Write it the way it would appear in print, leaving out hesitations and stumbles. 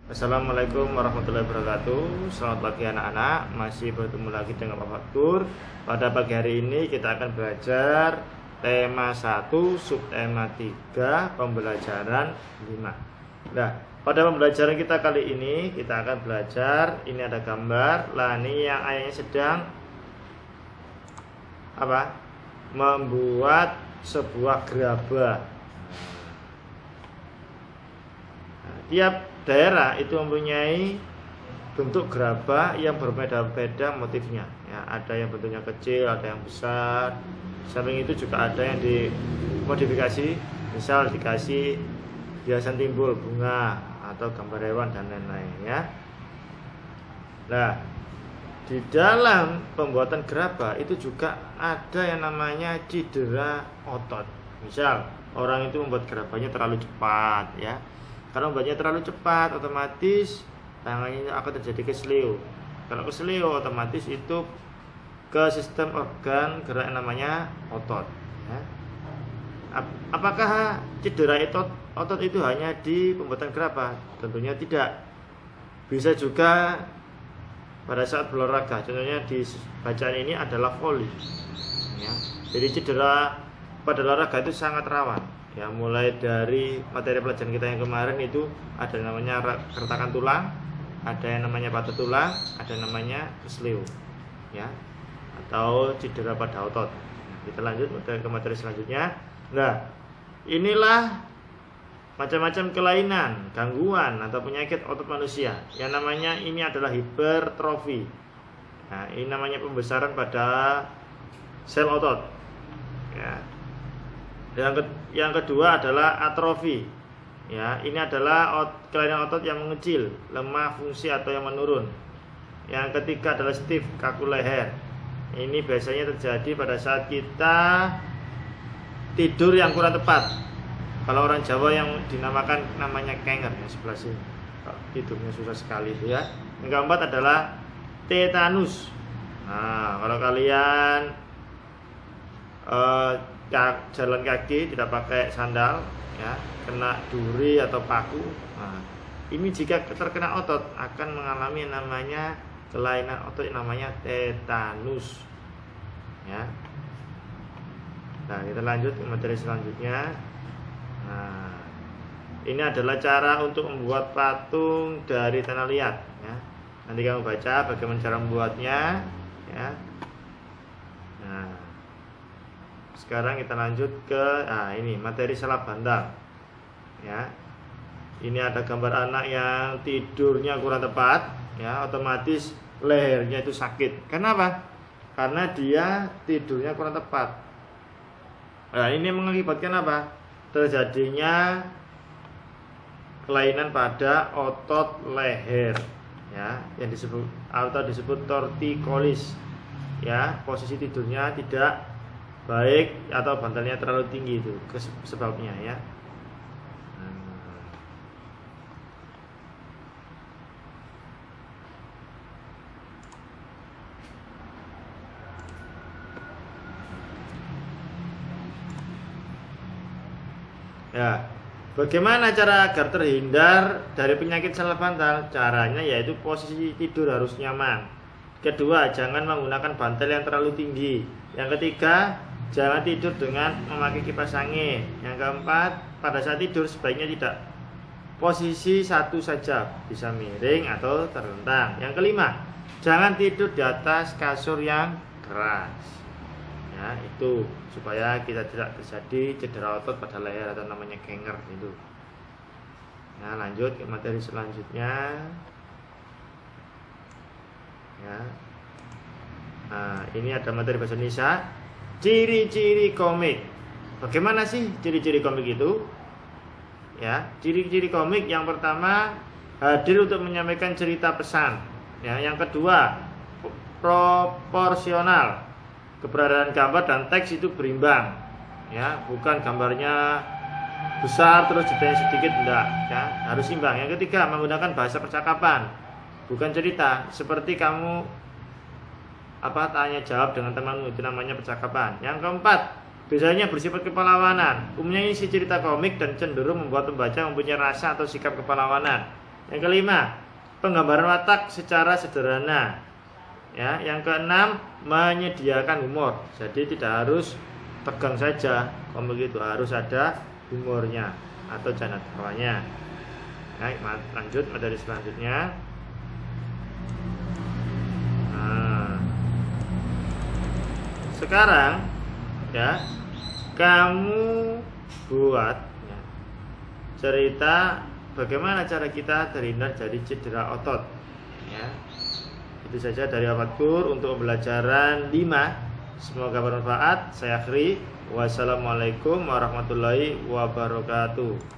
Assalamualaikum warahmatullahi wabarakatuh. Selamat pagi anak-anak. Masih bertemu lagi dengan Pak Faktur. Pada pagi hari ini kita akan belajar tema 1, subtema 3, pembelajaran 5. Nah, pada pembelajaran kita kali ini kita akan belajar, ini ada gambar Lani yang ayahnya sedang membuat sebuah gerabah. Tiap daerah itu mempunyai bentuk gerabah yang berbeda-beda motifnya. Ya, ada yang bentuknya kecil, ada yang besar. Samping itu juga ada yang dimodifikasi, misal dikasih hiasan timbul, bunga atau gambar hewan dan lain-lain. Ya. Nah, di dalam pembuatan gerabah itu juga ada yang namanya cedera otot. Misal orang itu membuat gerabahnya terlalu cepat, ya. Kalau membuatnya terlalu cepat, otomatis tangannya akan terjadi keselio. Kalau keselio, otomatis itu ke sistem organ gerak yang namanya otot. Ya. Apakah cedera otot itu hanya di pembuatan gerabah? Tentunya tidak. Bisa juga pada saat berolahraga. Contohnya di bacaan ini adalah voli. Ya. Jadi cedera pada olahraga itu sangat rawan. Ya, mulai dari materi pelajaran kita yang kemarin itu ada yang namanya keretakan tulang, ada yang namanya patah tulang, ada yang namanya keselio, ya, atau cedera pada otot. Nah, kita lanjut ke materi selanjutnya. Nah, inilah macam-macam kelainan, gangguan atau penyakit otot manusia. Yang namanya ini adalah hipertrofi. Nah, ini namanya pembesaran pada sel otot. Ya. Yang kedua adalah atrofi. Ya, ini adalah kelainan otot yang mengecil, lemah fungsi atau yang menurun. Yang ketiga adalah stiff, kaku leher. Ini biasanya terjadi pada saat kita tidur yang kurang tepat. Kalau orang Jawa yang dinamakan namanya kenger yang sebelah sini. Tidurnya susah sekali itu ya. Yang keempat adalah tetanus. Nah, kalau kalian jalan kaki tidak pakai sandal, ya, kena duri atau paku, nah, ini jika terkena otot akan mengalami yang namanya kelainan otot yang namanya tetanus, ya. Nah, kita lanjut ke materi selanjutnya. Nah, ini adalah cara untuk membuat patung dari tanah liat, ya. Nanti kamu baca bagaimana cara membuatnya, ya. Nah, sekarang kita lanjut ke ini materi salah bantal. Ya. Ini ada gambar anak yang tidurnya kurang tepat, ya, otomatis lehernya itu sakit. Kenapa? Karena dia tidurnya kurang tepat. Nah, ini mengakibatkan apa? Terjadinya kelainan pada otot leher, ya, yang disebut torticollis. Ya, posisi tidurnya tidak baik atau bantalnya terlalu tinggi, itu sebabnya, ya. Ya, bagaimana cara agar terhindar dari penyakit salah bantal? Caranya yaitu posisi tidur harus nyaman. Kedua, jangan menggunakan bantal yang terlalu tinggi. Yang ketiga, jangan tidur dengan memakai kipas angin. Yang keempat, pada saat tidur sebaiknya tidak posisi satu saja, bisa miring atau terlentang. Yang kelima, jangan tidur di atas kasur yang keras. Ya, itu supaya kita tidak terjadi cedera otot pada leher atau namanya kenger itu. Nah, lanjut ke materi selanjutnya. Ya. Nah, ini ada materi bahasa Indonesia. Ciri-ciri komik. Bagaimana sih ciri-ciri komik itu? Ya, ciri-ciri komik yang pertama hadir untuk menyampaikan cerita pesan. Ya, yang kedua proporsional. Keberadaan gambar dan teks itu berimbang. Ya, bukan gambarnya besar terus detailnya sedikit, enggak, ya, harus imbang. Yang ketiga menggunakan bahasa percakapan, bukan cerita. Seperti kamu tanya jawab dengan temanmu, itu namanya percakapan. Yang keempat, biasanya bersifat kepahlawanan. Umumnya isi cerita komik dan cenderung membuat pembaca mempunyai rasa atau sikap kepahlawanan. Yang kelima, penggambaran watak secara sederhana. Ya, yang keenam, menyediakan humor. Jadi tidak harus tegang saja, kalau begitu harus ada humornya atau canda tawanya. Baik, lanjut materi selanjutnya. Nah, sekarang ya, kamu buat ya, cerita bagaimana cara kita terhindar dari cedera otot. Ya, itu saja dari Al-Fatkur untuk pembelajaran 5. Semoga bermanfaat. Saya akhiri. Wassalamualaikum warahmatullahi wabarakatuh.